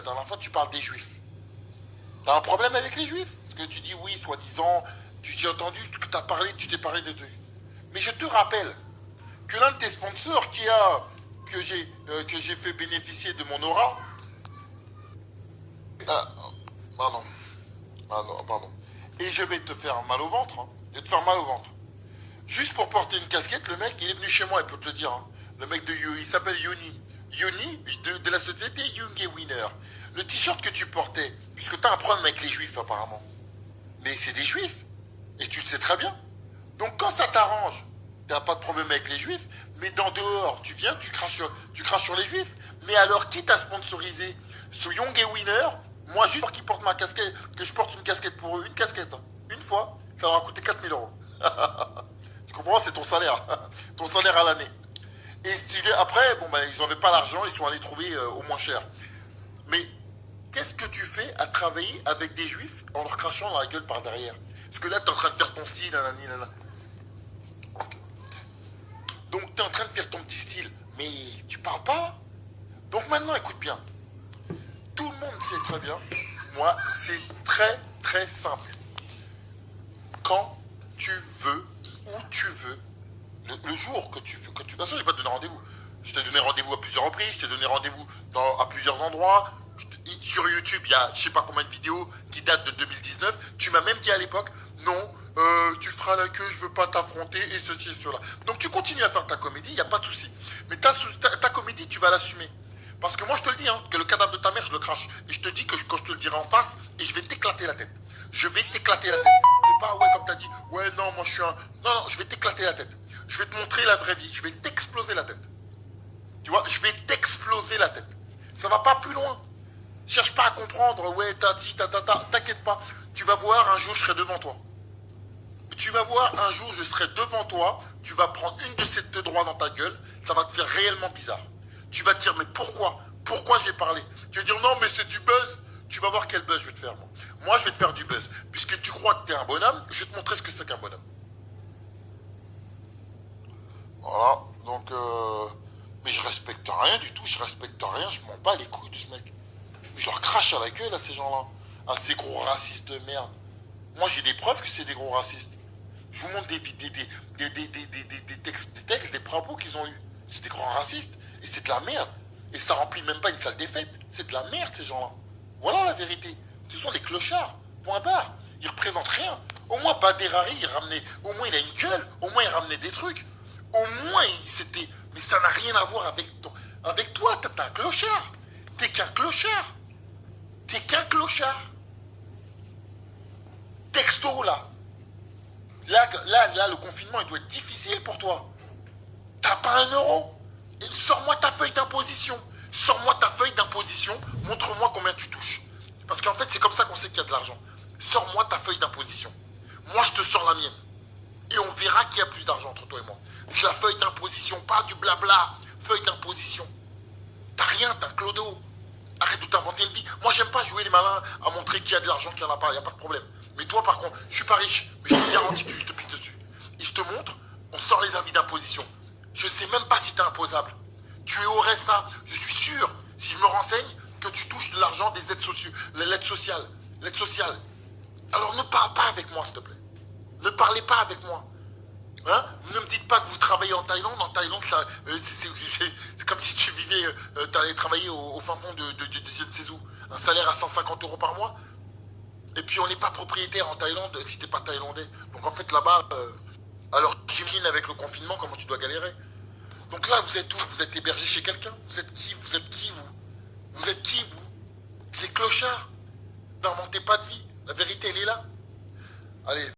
dernière fois, tu parles des juifs. T'as un problème avec les juifs? Parce que tu dis oui, soi-disant, j'ai entendu que tu t'es parlé de deux. Mais je te rappelle que l'un de tes sponsors que j'ai fait bénéficier de mon aura. Ah, pardon. Ah non, pardon. Et je vais te faire mal au ventre. Hein. Je vais te faire mal au ventre. Juste pour porter une casquette, le mec, il est venu chez moi, il peut te le dire. Hein. Le mec il s'appelle Yoni. Yoni, de la société Young et Winner. Le t-shirt que tu portais, puisque t'as un problème avec les juifs apparemment. Mais c'est des juifs. Et tu le sais très bien. Donc quand ça t'arrange, t'as pas de problème avec les juifs, mais dans dehors, tu viens, tu craches sur les juifs. Mais alors, qui t'a sponsorisé ce Young et Winner? Moi, juste pour qu'ils portent ma casquette, que je porte une casquette pour eux, une casquette, hein, une fois, ça leur a coûté 4 000 euros. Tu comprends? C'est ton salaire. Ton salaire à l'année. Et après, bon, ben, ils n'avaient pas l'argent, ils sont allés trouver au moins cher. Mais qu'est-ce que tu fais à travailler avec des juifs en leur crachant dans la gueule par derrière? Parce que là, tu es en train de faire ton style, nanani, nanana. Donc, tu es en train de faire ton petit style, mais tu parles pas. Donc maintenant, écoute bien. Tout le monde sait très bien. Moi, c'est très, très simple. Quand tu veux, où tu veux, le jour que tu veux, de toute façon, je n'ai pas donné rendez-vous. Je t'ai donné rendez-vous à plusieurs reprises, je t'ai donné rendez-vous à plusieurs endroits. Sur YouTube, il y a je sais pas combien de vidéos qui datent de 2019. Tu m'as même dit à l'époque, non, tu feras la queue, je veux pas t'affronter, et ceci et cela. Donc tu continues à faire ta comédie, il n'y a pas de souci. Mais ta comédie, tu vas l'assumer. Parce que moi, je te le dis, hein, que le cadavre de ta mère, je le crache. Et je te dis que quand je te le dirai en face, et je vais t'éclater la tête. Je vais t'éclater la tête. C'est pas, ouais, comme t'as dit, ouais, non, moi je suis un... Non, non, je vais t'éclater la tête. Je vais te montrer la vraie vie. Je vais t'exploser la tête. Tu vois, je vais t'exploser la tête. Ça va pas plus loin. Cherche pas à comprendre, ouais, t'as dit, t'inquiète pas. Tu vas voir, un jour, je serai devant toi. Tu vas voir, un jour, je serai devant toi. Tu vas prendre une de ces deux droits dans ta gueule. Ça va te faire réellement bizarre. Tu vas te dire, mais pourquoi? Pourquoi j'ai parlé? Tu vas dire, non, mais c'est du buzz. Tu vas voir quel buzz je vais te faire, moi. Moi, je vais te faire du buzz. Puisque tu crois que t'es un bonhomme, je vais te montrer ce que c'est qu'un bonhomme. Voilà, donc, mais je respecte rien du tout, je respecte rien, je m'en bats les couilles de ce mec. Je leur crache à la gueule à ces gens-là, à ces gros racistes de merde. Moi, j'ai des preuves que c'est des gros racistes. Je vous montre des textes, des propos qu'ils ont eus. C'est des grands racistes, et c'est de la merde. Et ça remplit même pas une salle des fêtes. C'est de la merde, ces gens-là. Voilà la vérité. Ce sont des clochards, point barre. Ils représentent rien. Au moins, Baderari, il ramenait, au moins il a une gueule, au moins il ramenait des trucs. Au moins, c'était... Mais ça n'a rien à voir avec toi, t'es un clochard. T'es qu'un clochard. T'es qu'un clochard. Texto, là. Là, le confinement, il doit être difficile pour toi. T'as pas 1 euro. Sors-moi ta feuille d'imposition. Sors-moi ta feuille d'imposition. Montre-moi combien tu touches. Parce qu'en fait, c'est comme ça qu'on sait qu'il y a de l'argent. Sors-moi ta feuille d'imposition. Moi, je te sors la mienne. Et on verra qui a plus d'argent entre toi et moi. Donc la feuille d'imposition, pas du blabla. Feuille d'imposition. T'as rien, t'as un clodo. Arrête de t'inventer une vie. Moi, j'aime pas jouer les malins à montrer qu'il y a de l'argent, qu'il n'y en a pas. Il n'y a pas de problème. Mais toi, par contre, je suis pas riche. Mais je te garantis que je te pisse dessus. Et je te montre, on sort les avis d'imposition. Je sais même pas si t'es imposable. Tu es au RSA. Je suis sûr, si je me renseigne, que tu touches de l'argent des aides sociales. L'aide sociale. L'aide sociale. Alors ne parle pas avec moi, s'il te plaît. Ne parlez pas avec moi. Hein? Ne me dites pas que vous travaillez en Thaïlande. En Thaïlande, c'est comme si tu vivais, t'allais travailler au fin fond de je ne sais où. Un salaire à 150 euros par mois. Et puis on n'est pas propriétaire en Thaïlande si t'es pas thaïlandais. Donc en fait là-bas, alors j'imagine avec le confinement comment tu dois galérer. Donc là, vous êtes où? Vous êtes hébergé chez quelqu'un? Vous êtes qui? Vous êtes qui, vous? Vous êtes qui, vous? Les clochards. N'inventez pas de vie. La vérité, elle est là. Allez.